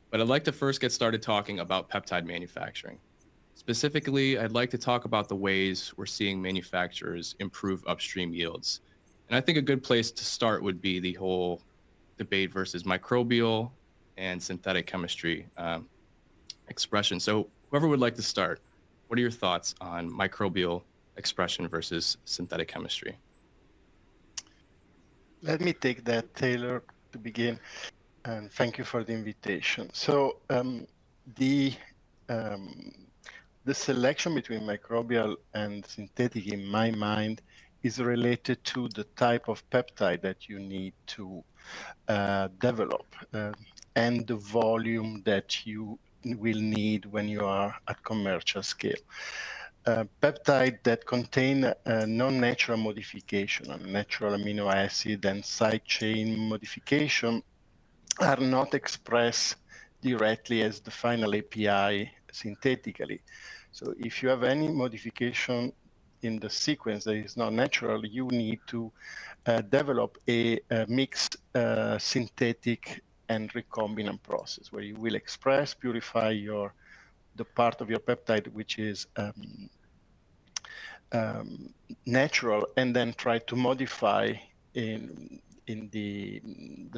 but I'd like to first get started talking about peptide manufacturing. Specifically, I'd like to talk about the ways we're seeing manufacturers improve upstream yields. And I think a good place to start would be the whole debate versus microbial and synthetic chemistry expression. So whoever would like to start, what are your thoughts on microbial expression versus synthetic chemistry? Let me take that, Taylor, to begin, and thank you for the invitation. So the um, the selection between microbial and synthetic, in my mind, is related to the type of peptide that you need to develop and the volume that you will need when you are at commercial scale. Peptide that contain non-natural modification, a natural amino acid and side chain modification are not expressed directly as the final API synthetically. So if you have any modification in the sequence that is not natural, you need to develop a mixed synthetic and recombinant process where you will express, purify the part of your peptide which is natural, and then try to modify in the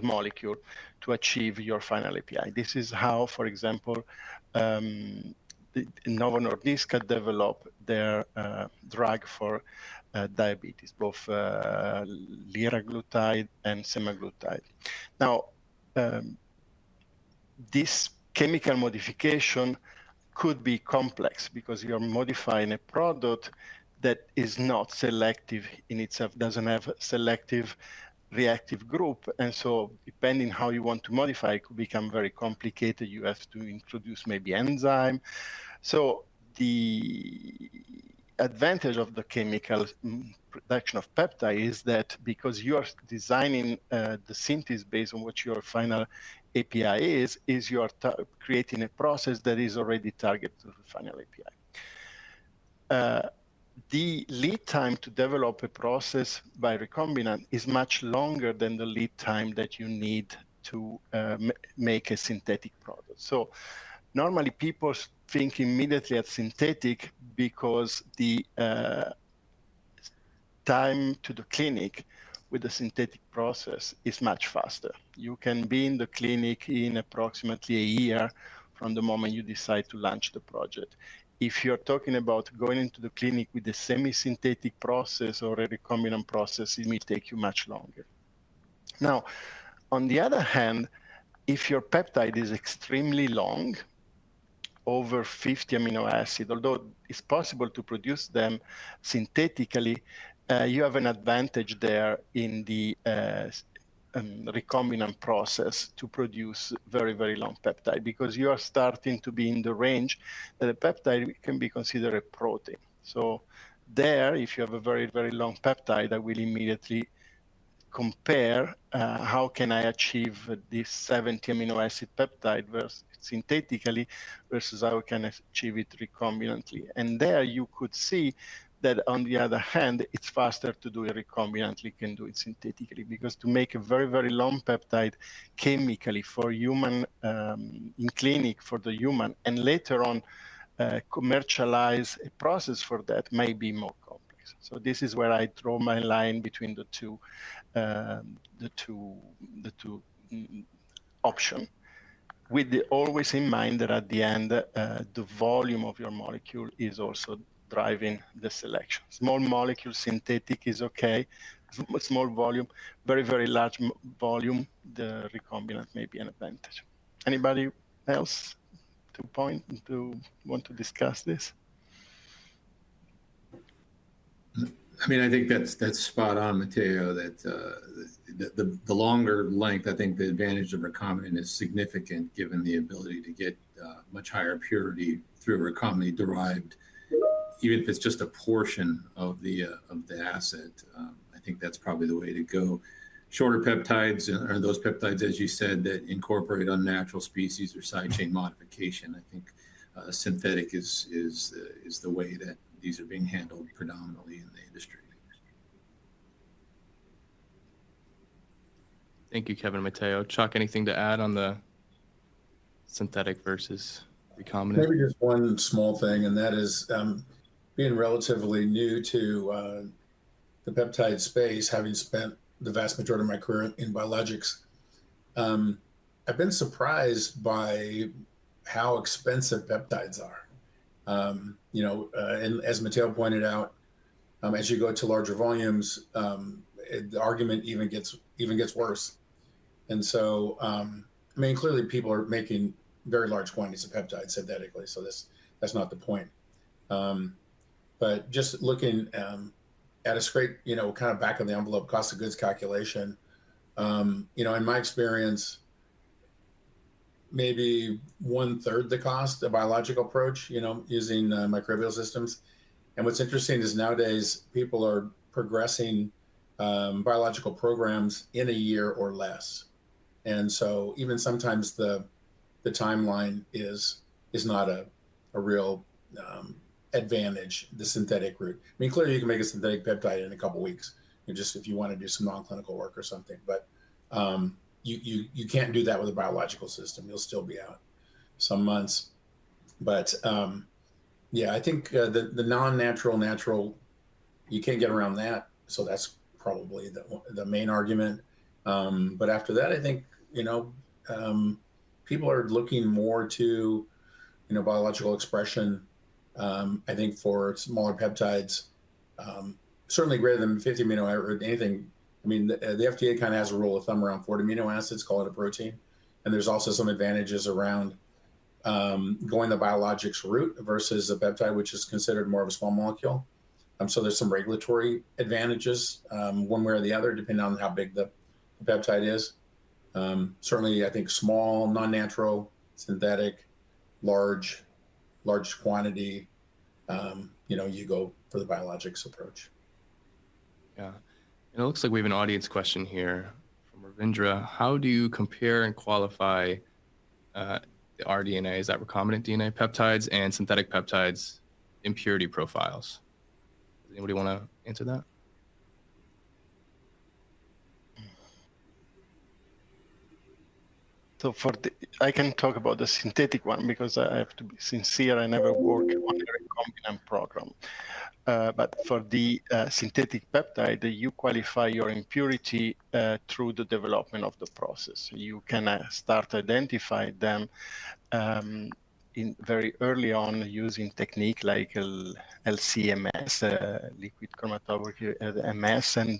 molecule to achieve your final API. This is how, for example, Novo Nordisk developed their drug for diabetes, both liraglutide and semaglutide. Now, this chemical modification could be complex because you're modifying a product that is not selective in itself, doesn't have a selective reactive group. And so depending how you want to modify, it could become very complicated. You have to introduce maybe enzyme. So the advantage of the chemical production of peptide is that because you are designing the synthesis based on what your final API is you are creating a process that is already targeted to the final API. The lead time to develop a process by recombinant is much longer than the lead time that you need to make a synthetic product. So normally people think immediately at synthetic because the time to the clinic with the synthetic process is much faster. You can be in the clinic in approximately a year from the moment you decide to launch the project. If you're talking about going into the clinic with a semi-synthetic process or a recombinant process, it may take you much longer. Now, on the other hand, if your peptide is extremely long, over 50 amino acids, although it's possible to produce them synthetically, you have an advantage there in the recombinant process to produce very, very long peptide because you are starting to be in the range that a peptide can be considered a protein. So there, if you have a very, very long peptide, I will immediately compare how can I achieve this 70 amino acid peptide versus synthetically versus how can I achieve it recombinantly. And there you could see that on the other hand, it's faster to do it recombinantly than do it synthetically because to make a very, very long peptide chemically for human, in clinic for the human, and later on commercialize a process for that may be more complex. So this is where I draw my line between the two option, with always in mind that at the end, the volume of your molecule is also driving the selection. Small molecule synthetic is okay. Small volume, very, very large volume, the recombinant may be an advantage. Anybody else to want to discuss this? I mean, I think that's spot on, Matteo, that the longer length, I think the advantage of recombinant is significant given the ability to get much higher purity through a recombinant derived, even if it's just a portion of the asset. I think that's probably the way to go. Shorter peptides are those peptides, as you said, that incorporate unnatural species or side chain modification. I think synthetic is the way that these are being handled predominantly in the industry. Thank you, Kevin and Matteo. Chuck, anything to add on the synthetic versus recombinant? Maybe just one small thing, and that is being relatively new to the peptide space, having spent the vast majority of my career in biologics. I've been surprised by how expensive peptides are. And as Matteo pointed out, as you go to larger volumes, the argument even gets worse. And so, I mean, clearly people are making very large quantities of peptides synthetically, so that's not the point. But just looking at a straight, kind of back of the envelope cost of goods calculation, in my experience, maybe 1/3 the cost, a biological approach, using microbial systems. And what's interesting is nowadays people are progressing biological programs in a year or less. And so even sometimes the timeline is not a real advantage, the synthetic route. I mean, clearly you can make a synthetic peptide in a couple of weeks, just if you want to do some non-clinical work or something. But you can't do that with a biological system. You'll still be out some months. But I think the non-natural, natural, you can't get around that. So that's probably the main argument. But after that, I think, people are looking more to, biological expression. I think for smaller peptides, certainly greater than 50 amino or anything. I mean, the FDA kind of has a rule of thumb around 40 amino acids, call it a protein. And there's also some advantages around going the biologics route versus a peptide, which is considered more of a small molecule. So there's some regulatory advantages, one way or the other, depending on how big the peptide is. Certainly, I think small, non-natural, synthetic, large quantity, you go for the biologics approach. Yeah. And it looks like we have an audience question here from Ravindra. How do you compare and qualify the rDNA, is that recombinant DNA peptides, and synthetic peptides impurity profiles? Does anybody want to answer that? So I can talk about the synthetic one because I have to be sincere. I never worked on a recombinant program. But for the synthetic peptide, you qualify your impurity through the development of the process. You can start identify them in very early on using technique like LC-MS, liquid chromatography MS, and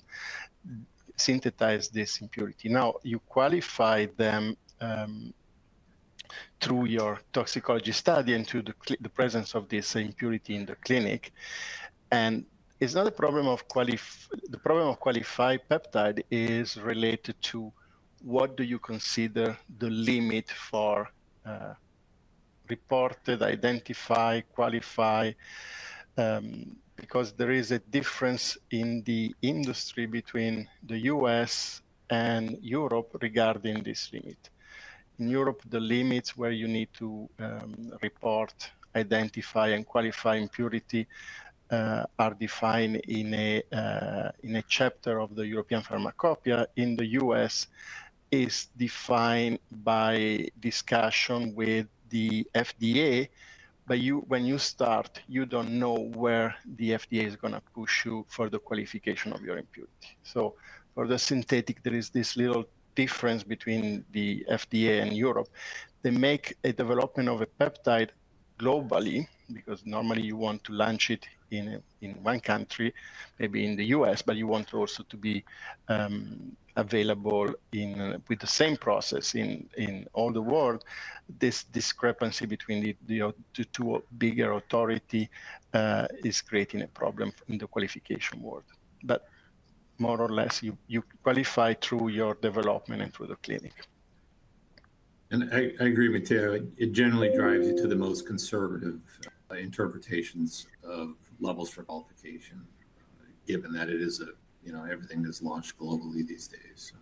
synthesize this impurity. Now you qualify them through your toxicology study and through the presence of this impurity in the clinic. And it's not a problem of the problem of qualified peptide is related to what do you consider the limit for reported, identify, qualify, because there is a difference in the industry between the US and Europe regarding this limit. In Europe, the limits where you need to report, identify, and qualify impurity are defined in a chapter of the European Pharmacopoeia. In the US, is defined by discussion with the FDA. But when you start, you don't know where the FDA is going to push you for the qualification of your impurity. So for the synthetic, there is this little difference between the FDA and Europe. They make a development of a peptide globally, because normally you want to launch it in one country, maybe in the US, but you want also to be available with the same process in all the world. This discrepancy between the two bigger authority is creating a problem in the qualification world. But more or less, you qualify through your development and through the clinic. And I agree, Matteo. It generally drives you to the most conservative interpretations of levels for qualification, given that it is everything that's launched globally these days. So.